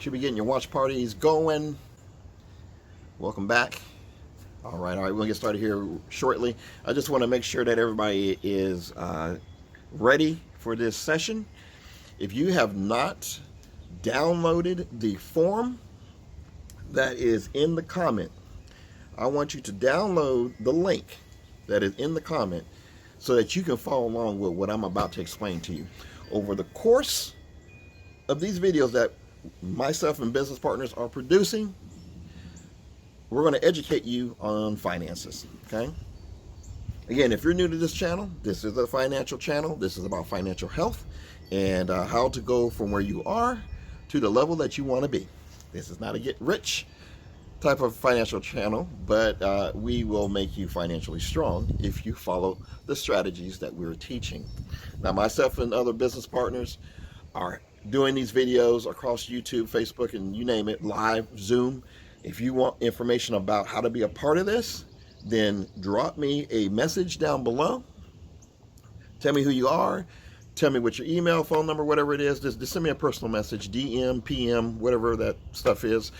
Should be getting your watch parties going. Welcome back. All right, we'll get started here shortly. I just want to make sure that everybody is ready for this session. If you have not downloaded the form that is in the comment, I want you to download the link that is in the comment so that you can follow along with what I'm about to explain to you. Over the course of these videos that myself and business partners are producing, we're going to educate you on finances, okay? Again, if you're new to this channel, this is a financial channel. This is about financial health and how to go from where you are to the level that you want to be. This is not a get rich type of financial channel, but we will make you financially strong if you follow the strategies that we're teaching. Now, myself and other business partners are doing these videos across YouTube, Facebook, and you name it, live, Zoom. If you want information about how to be a part of this, then drop me a message down below. Tell me who you are. Tell me what your email, phone number, whatever it is. Just send me a personal message, DM, PM, whatever that stuff is.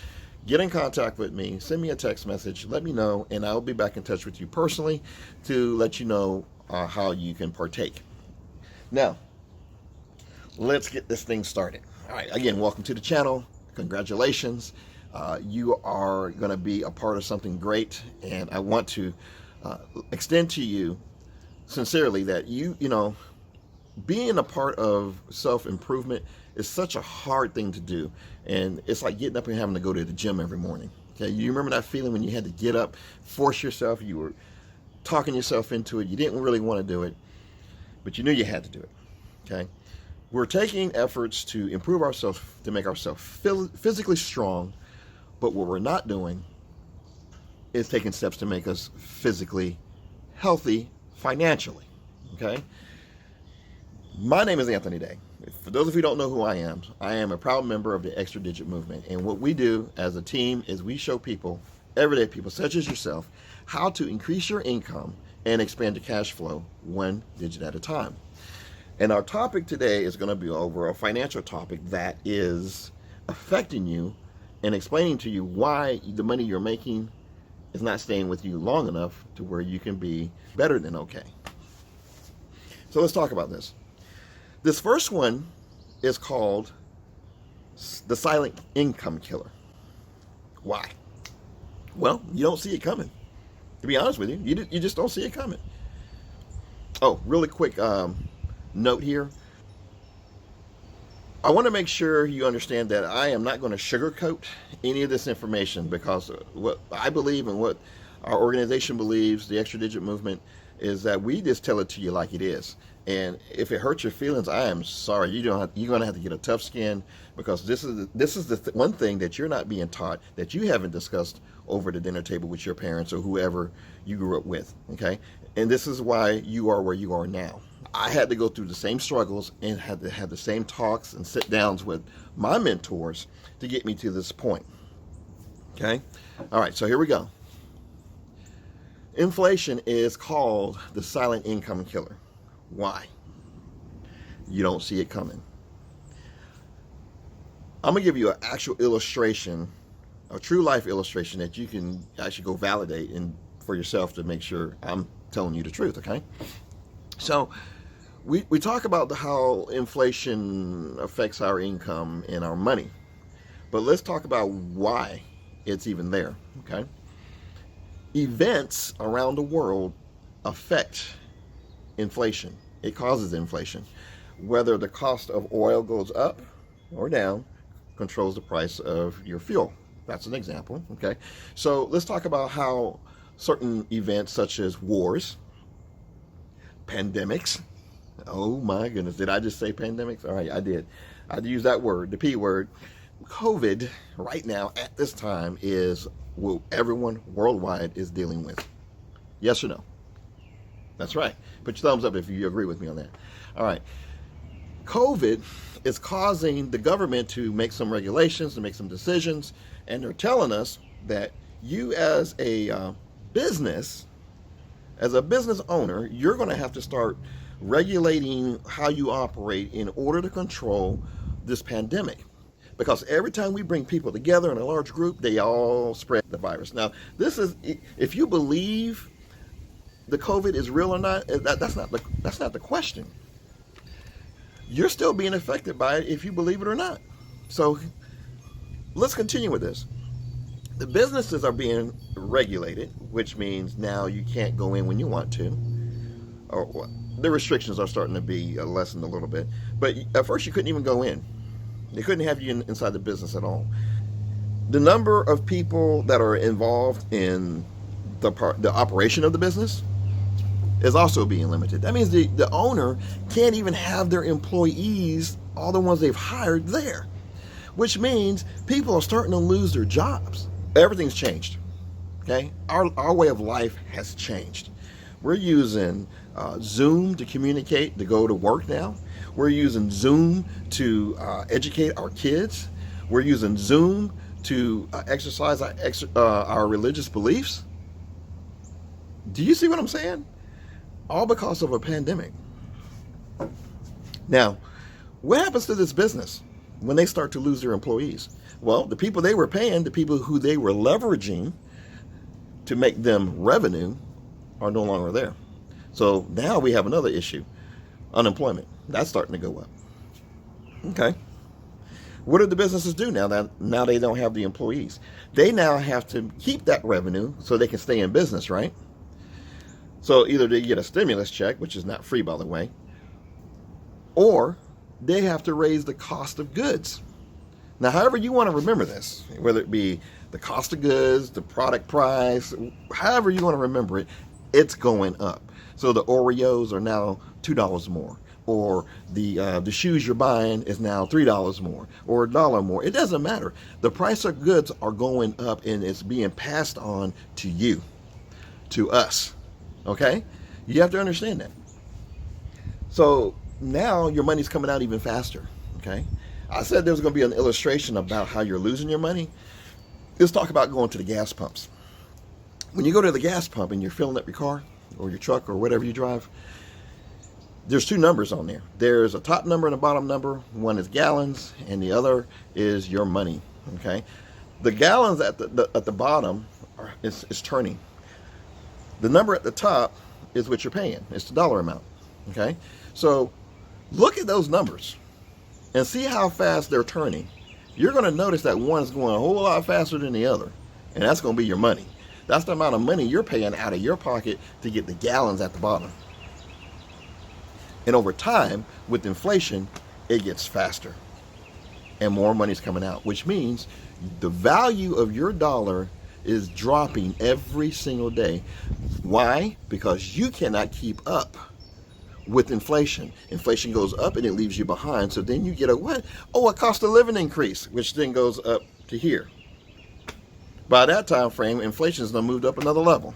Get in contact with me. Send me a text message. Let me know, and I'll be back in touch with you personally to let you know how you can partake. Now, let's get this thing started. All right, again, welcome to the channel. Congratulations. You are going to be a part of something great, and I want to extend to you sincerely that you know, being a part of self-improvement is such a hard thing to do, and it's like getting up and having to go to the gym every morning. Okay, you remember that feeling when you had to get up, force yourself, you were talking yourself into it, you didn't really want to do it, but you knew you had to do it. Okay, we're taking efforts to improve ourselves, to make ourselves physically strong, but what we're not doing is taking steps to make us physically healthy financially. Okay, my name is Anthony Day. For those of you who don't know who I am a proud member of the Extra Digit movement. And what we do as a team is we show people, everyday people such as yourself, how to increase your income and expand your cash flow one digit at a time. And our topic today is going to be over a financial topic that is affecting you and explaining to you why the money you're making is not staying with you long enough to where you can be better than okay. So let's talk about this. This first one is called the silent income killer. Why? Well, you don't see it coming. To be honest with you, you just don't see it coming. Oh, really quick note here. I want to make sure you understand that I am not going to sugarcoat any of this information, because what I believe and what our organization believes, the Extra Digit movement, is that we just tell it to you like it is. And if it hurts your feelings, I am sorry. You're going to have to get a tough skin, because this is the one thing that you're not being taught, that you haven't discussed over the dinner table with your parents or whoever you grew up with. Okay, and this is why you are where you are now. I had to go through the same struggles and had to have the same talks and sit downs with my mentors to get me to this point. Okay, all right. So here we go. Inflation is called the silent income killer. Why? You don't see it coming. I'm going to give you an actual illustration, a true life illustration that you can actually go validate and for yourself to make sure I'm telling you the truth, okay? So we talk about how inflation affects our income and our money, but let's talk about why it's even there, okay? Events around the world affect inflation. It causes inflation. Whether the cost of oil goes up or down controls the price of your fuel. That's an example, okay? So let's talk about how certain events such as wars, pandemics, oh my goodness, did I just say pandemics? All right, I did. I'd use that word, the P word. COVID right now at this time is what everyone worldwide is dealing with. Yes or no? That's right. Put your thumbs up if you agree with me on that. All right. COVID is causing the government to make some regulations, to make some decisions, and they're telling us that you as a business owner, you're going to have to start regulating how you operate in order to control this pandemic. Because every time we bring people together in a large group, they all spread the virus. Now, this is, if you believe the COVID is real or not, that's not the question. You're still being affected by it if you believe it or not. So let's continue with this. The businesses are being regulated, which means now you can't go in when you want to. Or the restrictions are starting to be lessened a little bit. But at first you couldn't even go in. They couldn't have you inside the business at all. The number of people that are involved in the operation of the business is also being limited. That means the owner can't even have their employees, all the ones they've hired, there, which means people are starting to lose their jobs. Everything's changed. Okay, our way of life has changed. We're using Zoom to communicate, to go to work now. We're using Zoom to educate our kids. We're using Zoom to exercise our religious beliefs. Do you see what I'm saying? All because of a pandemic. Now, what happens to this business when they start to lose their employees? Well, the people they were paying, the people who they were leveraging to make them revenue, are no longer there. So now we have another issue, unemployment. That's starting to go up. Okay. What do the businesses do now that they don't have the employees? They now have to keep that revenue so they can stay in business, right? So either they get a stimulus check, which is not free, by the way, or they have to raise the cost of goods. Now, however you want to remember this, whether it be the cost of goods, the product price, however you want to remember it, it's going up. So the Oreos are now $2 more, or the shoes you're buying is now $3 more, or $1 more. It doesn't matter. The price of goods are going up, and it's being passed on to you, to us. Okay? You have to understand that. So now your money's coming out even faster. Okay? I said there was going to be an illustration about how you're losing your money. Let's talk about going to the gas pumps. When you go to the gas pump and you're filling up your car or your truck or whatever you drive, there's two numbers on there. There's a top number and a bottom number. One is gallons and the other is your money. Okay? The gallons at the bottom is turning. The number at the top is what you're paying. It's the dollar amount. Okay? So look at those numbers and see how fast they're turning. You're going to notice that one's going a whole lot faster than the other. And that's going to be your money. That's the amount of money you're paying out of your pocket to get the gallons at the bottom. And over time, with inflation, it gets faster. And more money's coming out, which means the value of your dollar is dropping every single day. Why? Because you cannot keep up with inflation. Inflation goes up and it leaves you behind. So then you get a what? Oh, a cost of living increase, which then goes up to here. By that time frame, inflation has now moved up another level.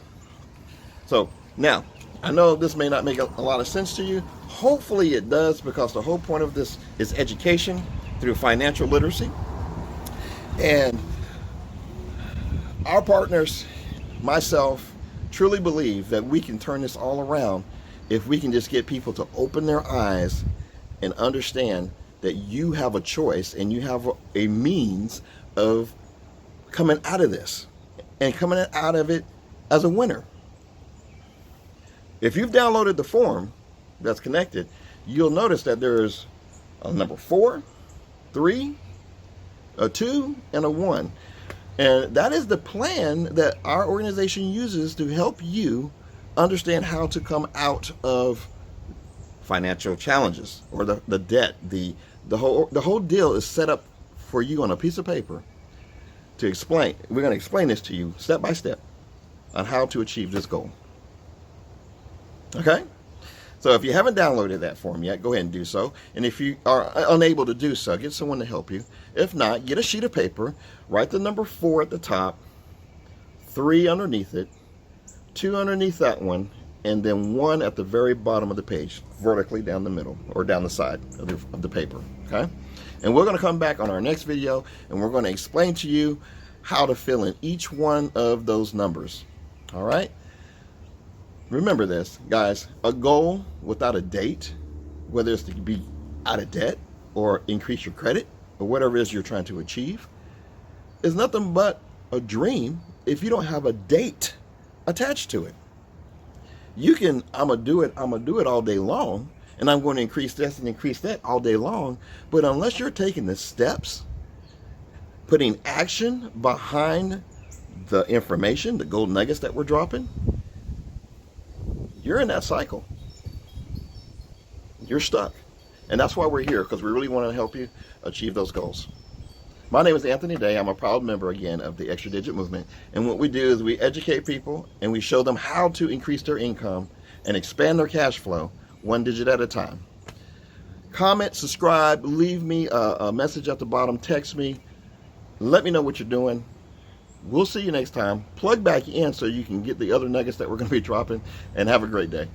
So now, I know this may not make a lot of sense to you. Hopefully it does, because the whole point of this is education through financial literacy. And our partners, myself, truly believe that we can turn this all around if we can just get people to open their eyes and understand that you have a choice and you have a means of coming out of this and coming out of it as a winner. If you've downloaded the form that's connected, you'll notice that there's a number 4, 3, a 2, and a 1. And that is the plan that our organization uses to help you understand how to come out of financial challenges or the debt. The whole deal is set up for you on a piece of paper to explain. We're going to explain this to you step by step on how to achieve this goal. Okay? So if you haven't downloaded that form yet, go ahead and do so. And if you are unable to do so, get someone to help you. If not, get a sheet of paper, write the number 4 at the top, 3 underneath it, 2 underneath that one, and then 1 at the very bottom of the page, vertically down the middle or down the side of the paper. Okay? And we're going to come back on our next video and we're going to explain to you how to fill in each one of those numbers. All right? Remember this, guys, a goal without a date, whether it's to be out of debt or increase your credit, or whatever it is you're trying to achieve is nothing but a dream if you don't have a date attached to it. You can, I'm gonna do it all day long, and I'm going to increase this and increase that all day long, but unless you're taking the steps, putting action behind the information, the gold nuggets that we're dropping, you're in that cycle. You're stuck. And that's why we're here, because we really want to help you achieve those goals. My name is Anthony Day. I'm a proud member, again, of the Extra Digit Movement. And what we do is we educate people and we show them how to increase their income and expand their cash flow one digit at a time. Comment, subscribe, leave me a message at the bottom, text me, let me know what you're doing. We'll see you next time. Plug back in so you can get the other nuggets that we're going to be dropping, and have a great day.